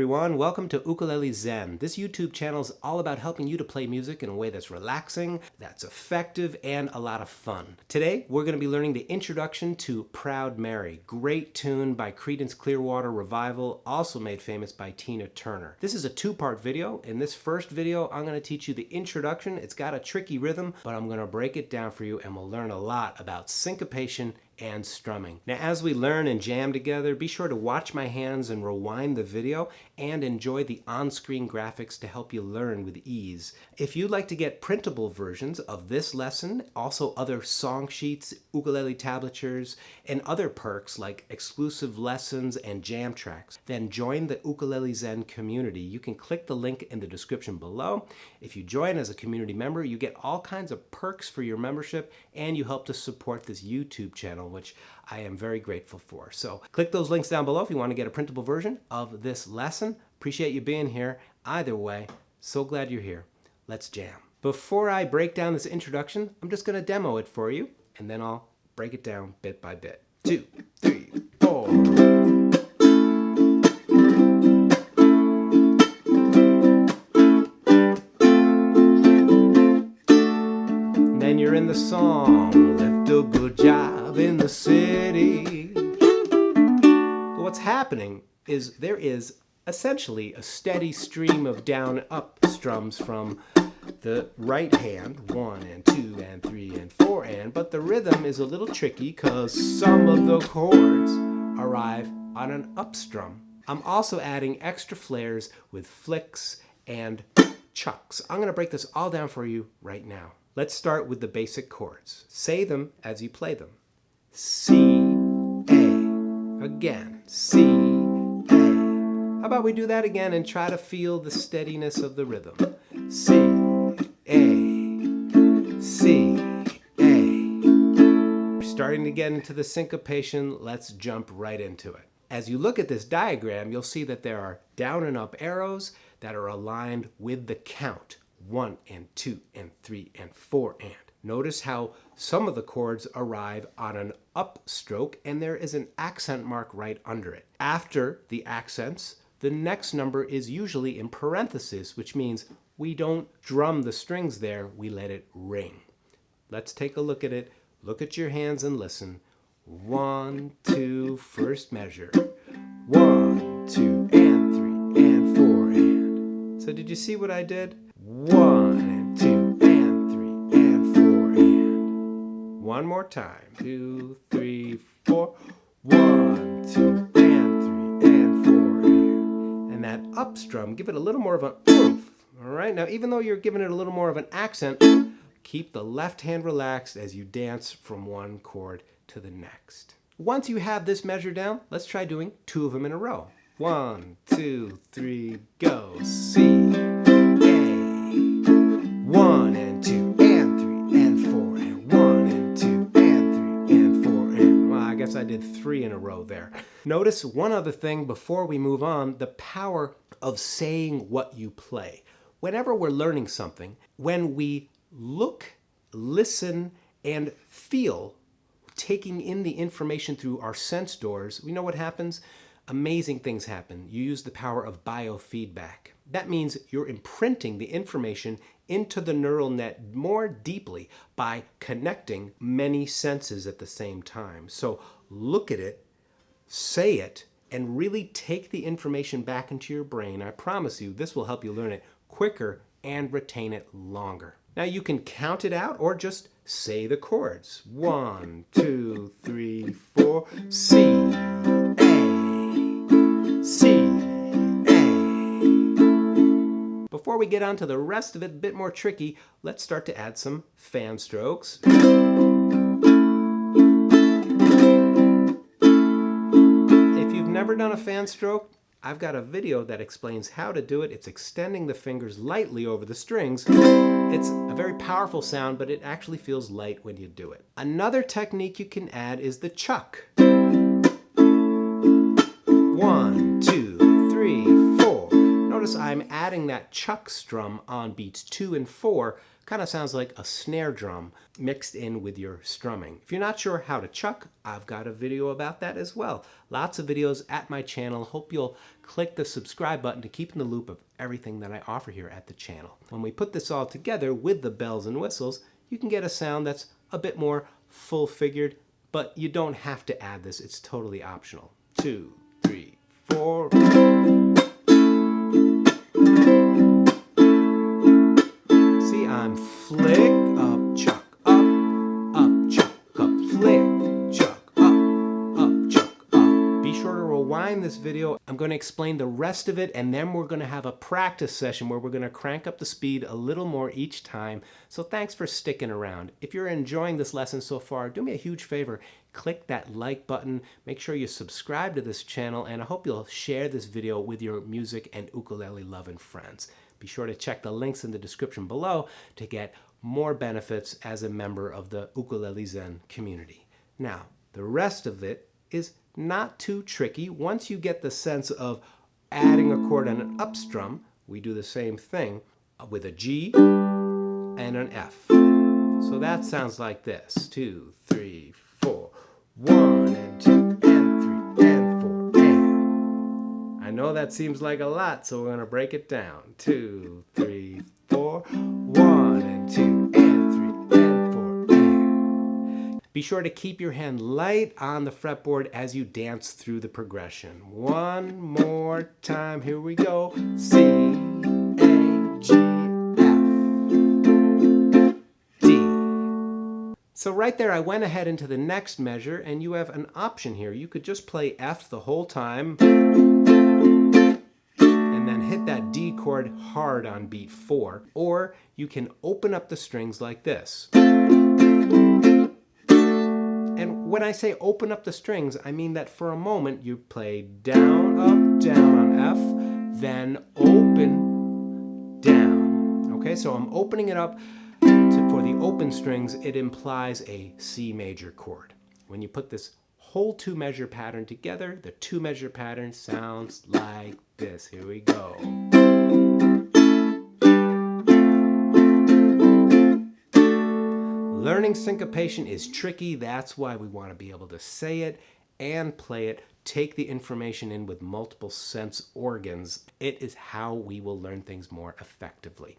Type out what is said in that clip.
everyone. Welcome to Ukulele Zen. This YouTube channel is all about helping you to play music in a way that's relaxing, that's effective, and a lot of fun. Today, we're going to be learning the introduction to Proud Mary. Great tune by Creedence Clearwater Revival, also made famous by Tina Turner. This is a two-part video. In this first video, I'm going to teach you the introduction. It's got a tricky rhythm, but I'm going to break it down for you, and we'll learn a lot about syncopation and strumming. Now, as we learn and jam together, be sure to watch my hands and rewind the video and enjoy the on-screen graphics to help you learn with ease. If you'd like to get printable versions of this lesson, also other song sheets, ukulele tablatures, and other perks like exclusive lessons and jam tracks, then join the Ukulele Zen community. You can click the link in the description below. If you join as a community member, you get all kinds of perks for your membership, and you help to support this YouTube channel, which I am very grateful for. So click those links down below if you want to get a printable version of this lesson. Appreciate you being here. Either way, so glad you're here. Let's jam. Before I break down this introduction, I'm just going to demo it for you, and then I'll break it down bit by bit. 2, 3, 4. Then you're in the song, left a good job in the city. But what's happening is there is essentially a steady stream of down and up strums from the right hand, 1 and 2 and 3 and 4 and, but the rhythm is a little tricky because some of the chords arrive on an up strum. I'm also adding extra flares with flicks and chucks. I'm going to break this all down for you right now. Let's start with the basic chords. Say them as you play them. C, A. Again, C, A. How about we do that again and try to feel the steadiness of the rhythm. C, A, C, A. We're starting to get into the syncopation. Let's jump right into it. As you look at this diagram, you'll see that there are down and up arrows that are aligned with the count. 1 and 2 and 3 and 4 and. Notice how some of the chords arrive on an up stroke and there is an accent mark right under it. After the accents, the next number is usually in parentheses, which means we don't drum the strings there, we let it ring. Let's take a look at it. Look at your hands and listen. 1, 2, first measure. 1, 2, and 3, and 4, and. So did you see what I did? 1 and 2 and 3 and 4 and. One more time. 2, 3, 4. 1, 2 and 3 and 4 and. And that up strum, give it a little more of an oomph. All right. Now, even though you're giving it a little more of an accent, keep the left hand relaxed as you dance from one chord to the next. Once you have this measure down, let's try doing 2 of them in a row. 1, 2, 3, go. C. 1 and 2 and 3 and 4 and 1 and 2 and 3 and 4 and. Well, I guess I did 3 in a row there. Notice one other thing before we move on, the power of saying what you play. Whenever we're learning something, when we look, listen, and feel, taking in the information through our sense doors, we know what happens? Amazing things happen. You use the power of biofeedback. That means you're imprinting the information into the neural net more deeply by connecting many senses at the same time. So look at it, say it, and really take the information back into your brain. I promise you, this will help you learn it quicker and retain it longer. Now you can count it out or just say the chords. 1, 2, 3, 4, C, A, C, Before we get on to the rest of it, a bit more tricky, let's start to add some fan strokes. If you've never done a fan stroke, I've got a video that explains how to do it. It's extending the fingers lightly over the strings. It's a very powerful sound, but it actually feels light when you do it. Another technique you can add is the chuck. 1, 2, 3, 4. notice I'm adding that chuck strum on beats 2 and 4. Kind of sounds like a snare drum mixed in with your strumming. If you're not sure how to chuck, I've got a video about that as well. Lots of videos at my channel. Hope you'll click the subscribe button to keep in the loop of everything that I offer here at the channel. When we put this all together with the bells and whistles, you can get a sound that's a bit more full-figured, but you don't have to add this. It's totally optional. 2, 3, 4. See, I'm flick, up, chuck, chuck, up, flick, chuck, up. Be sure to rewind this video. I'm going to explain the rest of it, and then we're going to have a practice session where we're going to crank up the speed a little more each time. So thanks for sticking around. If you're enjoying this lesson so far, do me a huge favor. Click that like button, make sure you subscribe to this channel, and I hope you'll share this video with your music and ukulele loving friends. Be sure to check the links in the description below to get more benefits as a member of the Ukulele Zen community. Now, the rest of it is not too tricky. Once you get the sense of adding a chord on an up strum, we do the same thing with a G and an F. So that sounds like this. 2, 3, 4. 1 and 2 and 3 and 4 and. I know that seems like a lot, so we're going to break it down. 2, 3, 4. 1 and 2 and 3 and 4 and. Be sure to keep your hand light on the fretboard as you dance through the progression. One more time. Here we go. C, A, G, So right there, I went ahead into the next measure, and you have an option here. You could just play F the whole time, and then hit that D chord hard on beat 4. Or you can open up the strings like this. And when I say open up the strings, I mean that for a moment you play down, up, down on F, then open, down. Okay, so I'm opening it up. For the open strings, it implies a C major chord. When you put this whole 2-measure pattern together, the 2-measure pattern sounds like this. Here we go. Learning syncopation is tricky. That's why we want to be able to say it and play it. Take the information in with multiple sense organs. It is how we will learn things more effectively.